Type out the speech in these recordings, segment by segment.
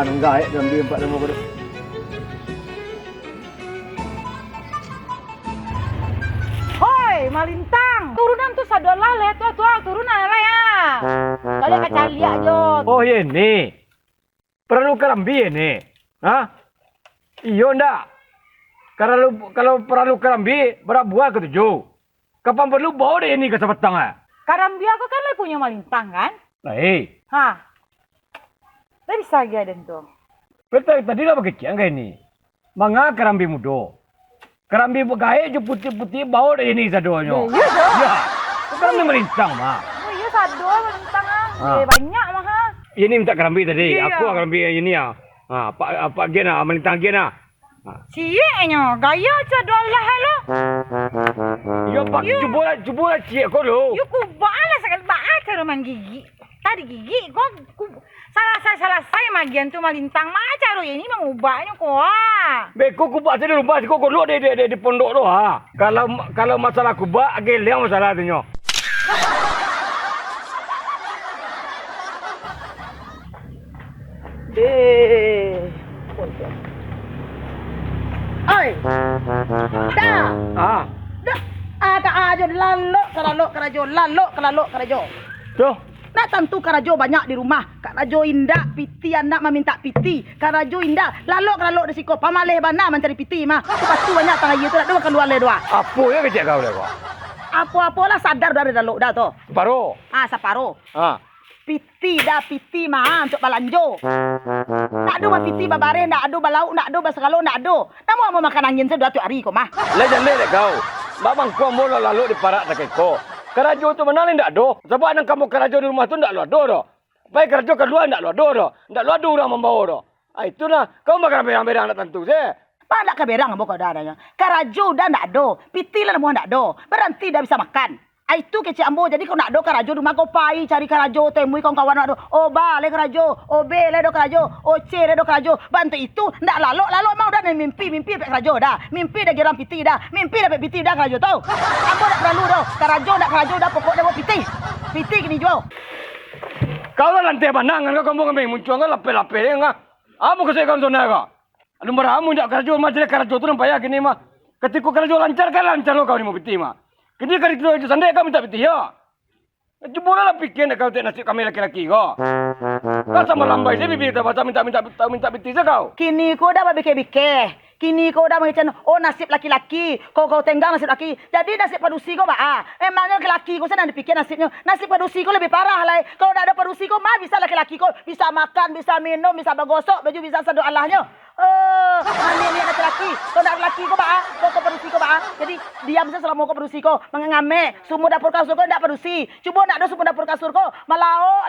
enggak ya dalam dia 4 5 Hoi, Malintang. Turunan tu sadolah le tua turunan lah ya. Kali kacali aja. Oh ini. Perlu kerambi ini. Hah? Iyo ndak. Kalau perlu kerambi, berapa buah ketujuh. Kapan perlu bawa deh ini ke sebetang ah? Karambia aku kan le punya Malintang kan? Baik. Hah. Dari saja dan tu. Betul tadi lah begitu enggak ini. Manga kerambi mudo. Kerambi begahe je putih-putih bawa deh ini sadonya. Iya dah. Ya. Itu kerambi merintang mah. Oh iya sado Malintang ah. Banyak mah ha. Ini minta kerambi tadi. Iya. Aku kerambi ini ya. Pak Gena, melintang Gena. Cieknya, gaya sadolah lo. Ya Pak, cuba cik kau lu. You ku balas sekali baca roman gigi. Tadi gigi kok salah saya magian tu Malintang macam ro ini mengubahnya kok. Beko kubak tadi rumah kau lu di pondok tu ha. Kalau masalah kubak, agak liang masalah tu nyo. Oi. Dah. Ah. Dah. Ada aja lalok kerajo. Tuh. Nak tentu karajo banyak di rumah. Karajo indah, piti anak meminta piti. Karajo indah, lalok di siko. Pamaleh bana mencari piti mah. Lepas tu banyak tangan itu tak ada keluar le dua. Apa ya kecik kau leko? Apa-apalah sadar dari lalok dah tu. Separuh. Separo. Ah. Piti mah untuk balanjo. Tak ada piti babare, tak ada balau, tak ada basakalo, tak ada. Namu mau makan angin sedua tu hari kau mah. Lejan le kau. Babang kau mula lalu di parak tak kau. Kerajo tu mana ni tak do? Sebab anak kamu kerajo di rumah tu tak luar do. Baik kerajo kedua tak luar do. Tak luar do orang membawa do. Itulah kau makan berang-berang nak tentu je. Pada keberang bukan dadanya. Kerajo dah tak do. Piti lah mau tak do. Berhenti dah bisa makan. Itu kecik ambo. Jadi kau nak do kerajo rumah kau pai cari kerajo temui kawan-kawan nak do. Oh ba le kerajo. Oh be le do kerajo. Oh c le do kerajo. Bantu itu ndak lalok mau dah mimpi pek kerajo dah. Mimpi dah geram piti dah. Mimpi dah pek piti dah kerajo tahu. Ambo dak perlu dah. Kerajo dah pokok dah mau piti. Piti kini jual. Kau lah lantai pandangan kau kamu kami muncul kau lape-lape enggak. Apa kesek kau zona kau? Aduh meramu ndak kerajo macam kerajo tu nampak ya kini mah. Ketika kerajo lancar lo kau ni mau piti mah. Kini kali itu sandai kau minta piti ya. Jumlah lah pikir nak kau tak nasib kami laki-laki kau. Kau sama lambai je bibi kita baca minta piti je kau. Kini kau dah berbike-bike. Kini kau dah macam nasib laki-laki. Kau tenggang nasib laki. Jadi nasib padusi kau ba? Emangnya laki-laki kau sana dipikir nasibnya. Nasib padusi kau lebih parah lah. Kalau dah ada padusi kau mah bisa laki-laki kau bisa makan, bisa minum, bisa bergosok, baju bisa seduh Allahnya. Mana ni laki-laki? Kau nak laki kau ba? Kau padusi kau ba? Jadi diam saja selama kau padusi kau mengangame. Sumur dapur kasur kau tak padusi. Cuba nak ada sumur dapur kasur kau. Malao.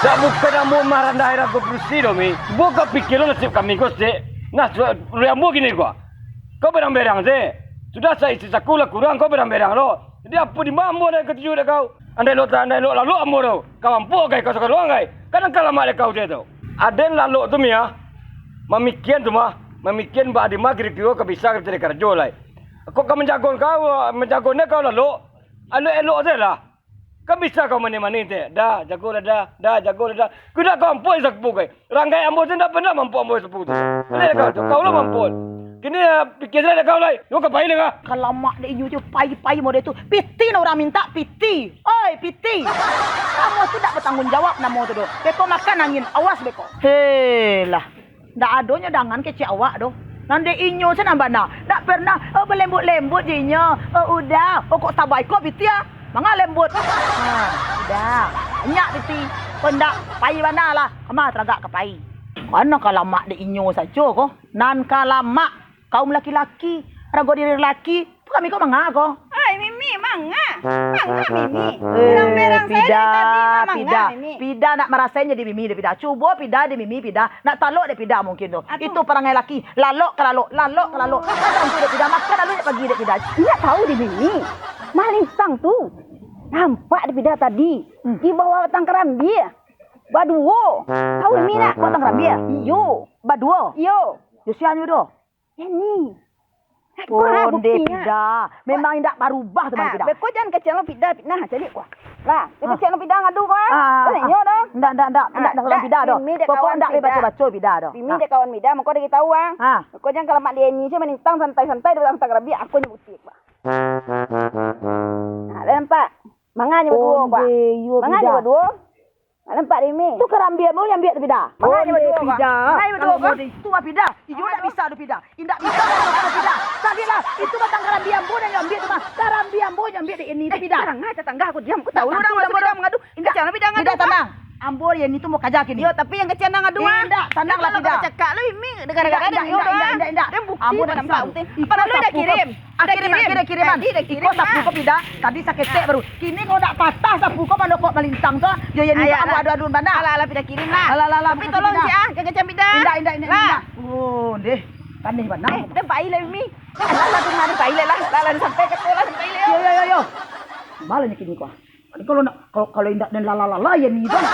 Tak bukan kamu marah daerah kau padusi doh mi. Bukan pikir lo nasib kami kau se. Nah, riambu gini kau. Kau berang-berang je. Sudah saya isi sakulah kurang kau berang-berang lo. Jadi apa di mampu dah ketujuh dah kau. Andai lo lalu ambo lo. Kau ampu kau suka luang kau. Kadang kalau mak kau je tu. Ada lalu tu mi ya. Memikian tu mah. Memikian bah di mak kira-kira kau bisa cari kerja lah. Kau menjaga kau lalu. Elok je lah. Kau bisa kau mani-mani je. Dah jago dah. Kuda kau ampu sepupu kau. Ranggai ambo je tak pernah mampu ambo sepupu tu. Ada kau lah mampu. Kini pikir saya kau lah. Lu kepai ni kah? Kalau mak dia inyu je pai model tu. Piti nak orang minta piti. Oi piti. Kamu tu tak bertanggung jawab nama tu doh. Beko makan angin. Awas beko. Helah. Tak adanya dangan kecik awak doh. Nanti inyu saya nambah nak. Tak pernah. Berlembut-lembut je inyo. Udah. Kok sabai kau piti ya? Manga lembut. Sudah. Banyak piti. Pendak pai mana lah. Kamu teragak ke pai. Mana kalau mak dia inyo saja ko? Nan kalau mak kaum laki-laki, rago diri lelaki, kami kau manga ko? Ai Mimi manga. Mimi. Berang-berang saya tadi manga Mimi. Pida nak merasain jadi Mimi dia pida. Cuba pida di Mimi pida. Nak taluk dia pida mungkin tu. Itu perangai laki. Lalok ke lalok. Kadang tu dia pida makan lalu dia pagi dia pida. Dia tahu di Mimi. Malintang tu. Nampak dia pida tadi. Di bawah batang kerambi. Baduo. Tahu Mimi nak batang kerambi? Yo. Baduo. Yo. Josianyu doh. Ini. Pon dia pida. Memang tidak berubah tu mana pida. Beko jangan kecil lo pida. Nah, jadi kuah. Lah, kita cek nak pindah ngadu kau. Tanya dah. Ndak dalam bidah dah. Pokok ndak boleh baca bidah dah. Bimi dek kawan mida, maka dah kita tahu ah. Kau jangan kalau mak dia ni je menintang santai-santai dalam tak rabi aku nyebutik, Pak. Nah, dah nampak. Manganya berdua, Pak. Manganya berdua. Nah, nampak dia ni. Tu kerambia mau yang biar bidah. Manganya berdua, Pak. Manganya berdua, Pak. Itu mah bidah. Ijo ndak bisa do bidah. Indak bisa do bidah. Sabilah, itu batang kerambia ambo yang ambil tu mah. Kerambia ambo yang ambil ini bidah. Orang aja tetangga aku diam. Aku tahu Tahu orang orang ngadu. Indah jangan pindah ngadu. Bidah tenang. Ambo yang itu mau kajak ini. Yo, tapi yang kecil ngadu ah. Indak, tenang lah Kalau bidah. kau cakap lu ini gara-gara dia yo doang. Indak. Dia bukti Ambo dah dah nampak nampak. bukti. Padahal lu dah kirim. Kiriman. Kau sapu kau bidah. Tadi sakit baru. Kini kau nak patah sapu kau mana kau melintang tu. Yo yang itu ambo adu-adu bandar. Alah pindah kirim lah. Alah. Tapi tolong si ah, jangan macam pindah. Indak. Oh, deh. Pandai benar. Dah baik lah mi. Alah tu nak baik lah. Lah sampai ke sekolah sampai le. Yo. Malah ni kini kau. Kalau nak kalau indak dan lala yang ni dah.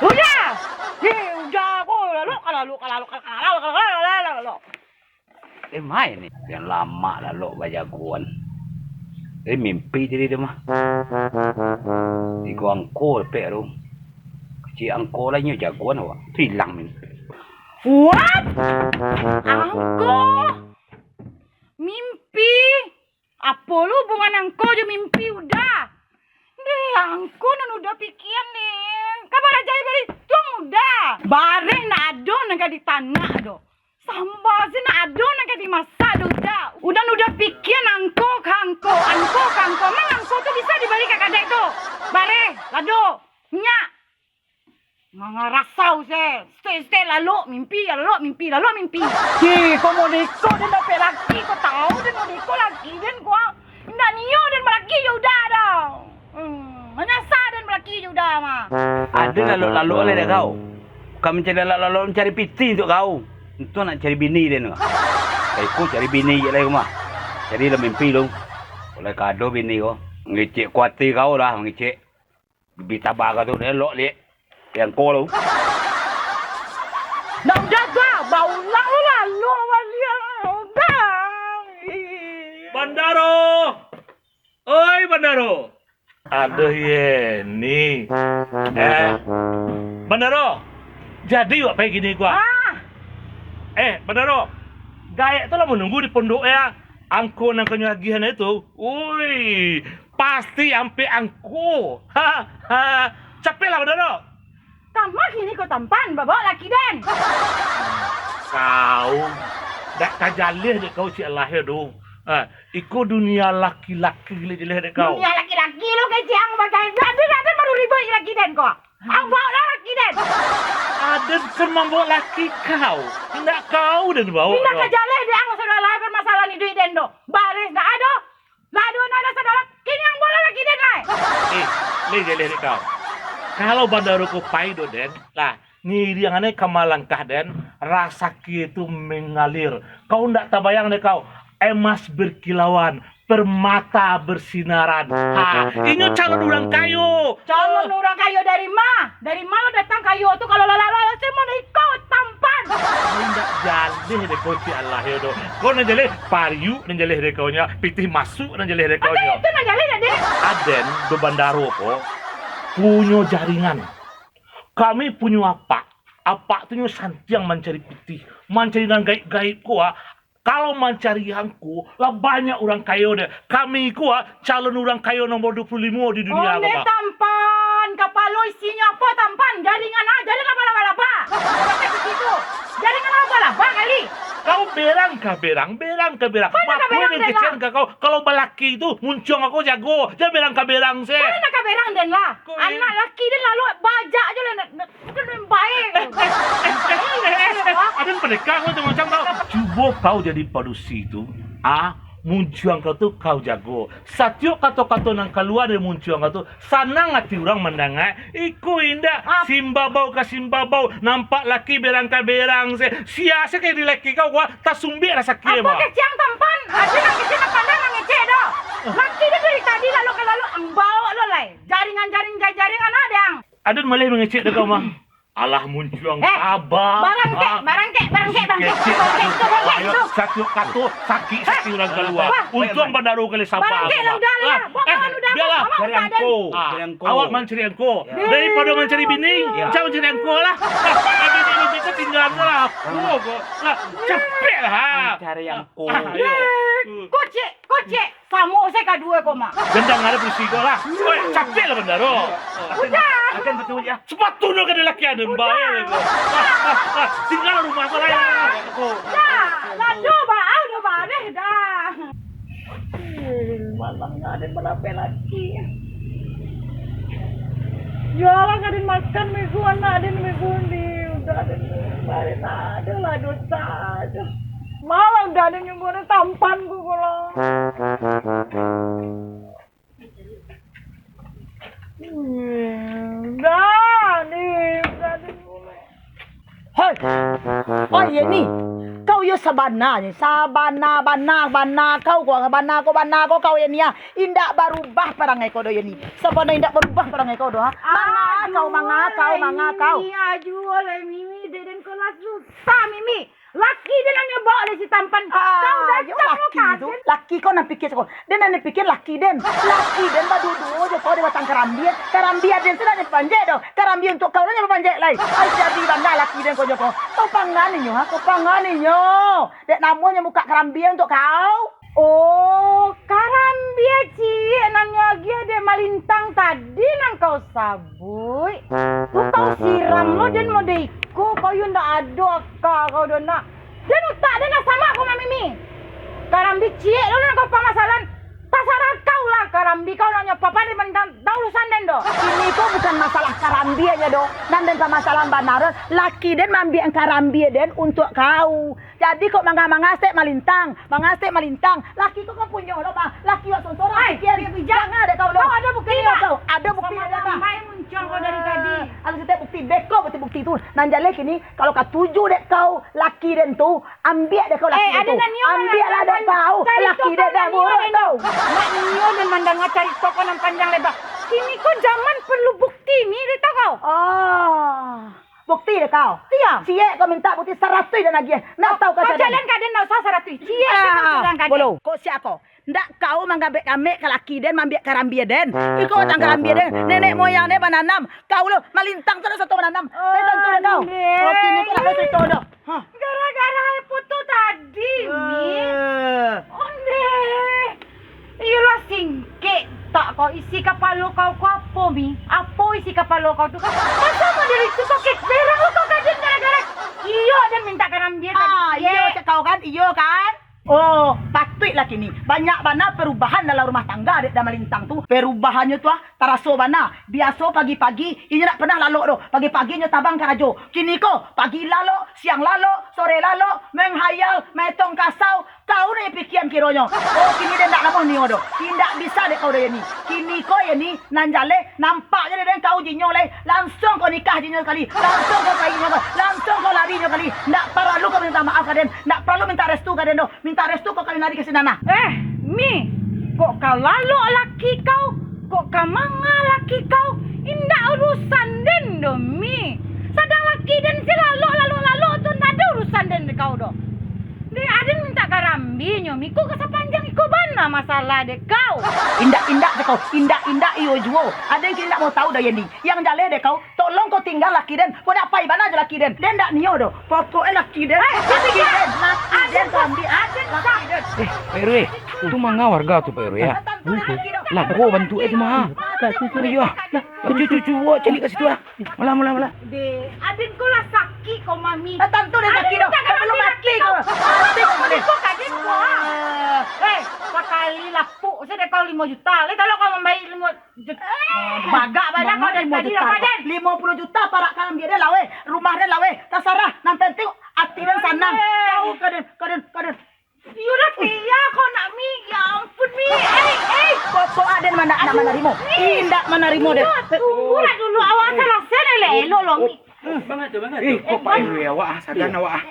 Udah. Udah kau lalu. Main ni. Yang lama lah lo bajagoan. Mimpi jadi dia mah. Di gua angko pe tu. Kecil angko lah nyo jagoan awak. Tu hilang min. What? Angko? Mimpi? Apa lu hubungan angko je mimpi udah? Deh, angko nan udah pikiran ni. Kabar aja beri tuang udah. Bareng nak ado nak di tanah do. Sambal sih nak ado nak di masak do udah. Udah pikiran angko. Mang angko tu bisa dibalik ke kadai tu. Bare, lado, nyak. Mengarasau saya. Stay lalu mimpi. Kau mau deko dan dapat laki kau tahu dan mau deko laki dan kau nak niyo dan melaki je udah dah. Menyasar dan melaki je udah mah. Ada lalu oleh dah kau. Kau mencari lalu mencari piti untuk kau. Untuk nak cari bini dia tu. Kau cari bini je lah kau mah. Jadi dah mimpi lu. Oleh kado bini kau. Ngecek kuati kau dah ngecek. Bibi tabak kau tu dia lok liat. Yang kau lu. Nak jaga bau lalu balik udah. Bandaro! Oi Bandaro! Aduh ye ni. Bandaro! Jadi wak pagi gini gua. Bandaro. Gayak tu lah menunggu di pondok ya. Angko nang kenyagihan itu. Ui, pasti ampe angko. Capek lah Bandaro. Tamak ini kau tampan bawa laki dan. Kau dak kajalih dek kau cik lahir dong. Iko dunia laki-laki gila-gila dek kau. Dunia laki-laki lu keciang bagai ada baru ribut laki dan kau. Ang bawa laki dan. Ada kan membawa laki kau. Tidak kau dan bawa. Tidak kajalih dia ang sudah lahir bermasalah ni duit dan do. Baris dah ada. Ladu ada saudara. Kini ang bola laki dan lai. Lihat kau. Kalau bandaruku paido den, lah ngiriangannya kamalangkah den, rasa itu mengalir. Kau ndak tabayang deh kau, emas berkilauan, permata bersinaran. Ini calon orang kayu. Calon orang kayu dari mana? Dari mana datang kayu tu kalau lala semua dari kau tampan. Kau ndak jalih deh kau si Allah ya do. Kau nak jalih pariu, nak jalih deh kau nya, pitih masuk nak jalih deh kau nya. Itu nak jalih dah deh. Aden do bandaru ko. Punya jaringan. Kami punya apa? Apa tu santiang mencari putih, mencari dan gaib-gaib kuah. Kalau mencari hangku, lah banyak orang kaya deh. Kami kuah calon orang kaya nomor 25 di dunia. Oh, ni tampan. Kapal lo isinya apa tampan? Jaringan apa? Pakai begitu. Jaringan apa kali? Kau berang ke berang. Mana ke berang den lah? Kau kalau balaki itu muncung aku jago. Jangan berang ke berang sih. Mana ke berang den lah? Anak laki den lalu bajak je lah. Bukan baik. Ada mereka kau macam kau. Cuba kau jadi padusi itu. Muncung kau tu kau jago. Setiap kata-kata nang keluar dari muncung kau tu sanang hati orang mendengar. Iku indah simbabau ke simbabau nampak laki berang ke berang se. Siasa kayak di laki kau gua tak sumbik rasa kia Apa keciang tampan? Ada yang kecil nak pandang nak ngecek dah. Laki dia dari tadi lalu ke lalu ang bawa lo lai. Jaringan ada yang. Ada malah mengecek dah kau mah. Alah muncung abang. Barang kek. Satu kata sakit orang keluar. Untung bandaru kali sabar. Barang kek lah udah. Biarlah cari angko. Cari angko. Awak mencari angko. Daripada mencari bini, jangan cari angko lah. Bini itu tinggal lah. Lah, cepet lah. Cari angko. Kocek. Samo saya kadua kau mak. Gendang ada bersih kau lah. Capek lah benda tu. Akan betul ya. Sepatu nak kena laki ada bayar. Tinggal rumah kau lah. Lah coba deh dah. Malamnya ada berapa lagi? Jualan ada makan mingguan ada mingguan di udah ada kemarin ada lah dosa ada. Malah udah ada nyumbun tampan gue kalau. Udah nih udah ada mulai. Hei, oh iya nih. Kau ya sabana ni, bana kau kau ya ni ya. Indak berubah perangai kau do ya ni. Sabana indak berubah perangai kau do ha. Manga kau. Iya jual Mimi deden kau lah susah Mimi. Laki dia nanya bawa dari si tampan. Kau dah laki tu. Laki kau nak fikir kau. Dia nak fikir laki den badu je kau dia batang karambia den sudah ni panjat doh. Karambia untuk kau nanya panjat lai. Ai jadi bangga laki den kau joko. Kau pangan ni nyo. Dek namanya muka karambia untuk kau. Oh, karambia cik nanya dia dia malintang tadi nang kau sabui. Tu kau siram lo dan mau deiko kau yang ndak ada kau dah nak. Dan utak dia nak sama kau Mimi. Karambi cik lo nak kau pamasalan. Tasaran kau lah karambi kau nanya papa ni mentang tahu urusan den do. Ini kau bukan masalah karambi aja do. Dan masalah banaran laki den mambi karambi den untuk kau. Jadi kok mangga-mangga malintang. Laki kau kan punya lo bang. Laki wak sonsoran. Dia bijak ada kau lo. Kau ada bukti kau. Ada bukti ada bang. Sampai muncul kau dari tadi. Kalau kita bukti beko bukti tu. Nanjale kini kalau kau tuju dek kau laki den tu ambil dek kau laki tu. Ambil lah dek kau laki den dah buruk kau. Mak Nio dan mandang cari toko yang panjang lebar. Kini kau zaman perlu bukti ni dia tahu kau. Bukti deh kau. Tiang. Cie kau minta bukti 100 dan lagi. Nak tahu kau jalan kaden nak usah 100. Cie kau jalan kaden. Bolo. Kau siap kau. Ndak kau manggabe kami ke laki den mambia karambia den. Iko tang karambia den. Nenek moyang dia bananam. Kau lo malintang terus satu bananam. Saya tentu deh kau. Oh kini kau nak cerita dah. Gara-gara foto tadi, Mi. Onde. Iyalah singkit tak kau isi kepala kau apa Mi? Apa isi kepala kau tu? Masa kau dari itu sakit berang kau kajen gara-gara iyo dan minta karambia tadi. Iyo kau kan? Iyo kan? Oh, patutlah kini. Banyak bana perubahan dalam rumah tangga dek dalam lintang tu. Perubahannya tu taraso bana. Biasa pagi-pagi ini nak pernah lalu doh. Pagi-paginya tabang karajo. Kini ko pagi lalu, siang lalu, sore lalu, menghayal, metong kasau. Kau ni pikiran kironyo. Oh, kini dia nak nama ni doh. Tidak bisa dek kau dia ni. Kini ko ya ni nanjale nampaknya dia kau jinyo le. Langsung kau nikah jinyo kali. Langsung kau kawin kali. Langsung kau lari kali. Tak perlu kau minta maaf kaden. Tak perlu minta restu kaden doh. Minta restu kau kali lari ke Sinana. Mi, kok kau lalu laki kau? Kok kau manga laki kau? Indah urusan den do Mi. Sadang laki den si lalu tu nada urusan den kau do. Dia ada minta karambi nyomi. Kok kesepanjang iko bana masalah dek kau. Indah dek kau. Indah iyo juo. Ada yang kita tak mau tahu dah ni. Yang jale dek kau. Tolong kau tinggal laki den. Kau nak pai bana aja laki den. Den tak nio do. Pokoknya laki den. Laki den karambi. Laki den. Pak RW, tu mangga warga tu Pak RW ya. Lah kau bantu tu mah. Iya. Cucu wo celi kat situ lah. Mula. Adin kau lah sakit kau mami. Tentu dia sakit dah. Kau belum mati kau. Kau kadin kau. Sekali lapuk saya dah kau 5 juta. Kalau kau membayar 5 juta. Bagak banyak kau dari tadi dah badan. 50 juta para kalam dia lawe. Rumah dia lawe. Terserah. Nang penting hati dan sanang. Kau kaden. Yulah tia kau nak mi. Ya ampun mi. Pokok aden mana nak menerima. Tidak menerima deh. Tunggulah dulu awak salah sana le. Elok lo mi. Bangat tu, bangat Eh, tu. kok Pak RW awak sadan awak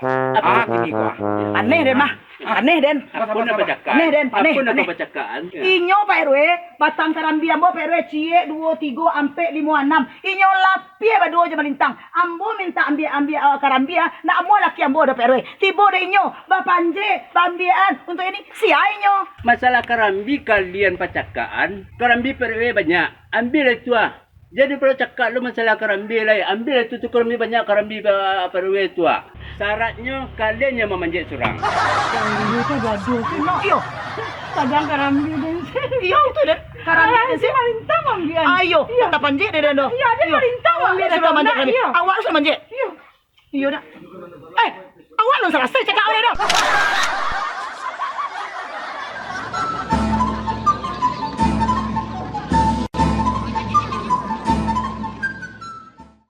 kini kok. Aneh Den mah. Aneh Den. Apa nak bercakap? Aneh, Den. Aneh, Apa nak aneh. bercakap? Inyo Pak RW, batang karambi ambo Pak RW cie 2 3 ampe 5 6. Inyo lapie berdua je melintang. Ambo minta ambil karambi nak ambo laki ambo ada Pak RW. Tibo de inyo, bapanje, bambian untuk ini sia inyo. Masalah karambi kalian pacakaan, karambi perwe banyak. Ambil itu ah. Jadi kalau cakap lu masalah karambi lah, ambil itu tu karambi banyak, karambi perwe itu ah. Syaratnya kalian yang memanjat surang. Iyo. Tagang karambi Den. Iyo itu Den. Karambi Den sih melintang ambian. Ayo, kita panjat deh Den. Iya, dia melintang ambian. Sudah manjat kami. Awak sudah manjat. Iyo dah. Awak lu selesai cakap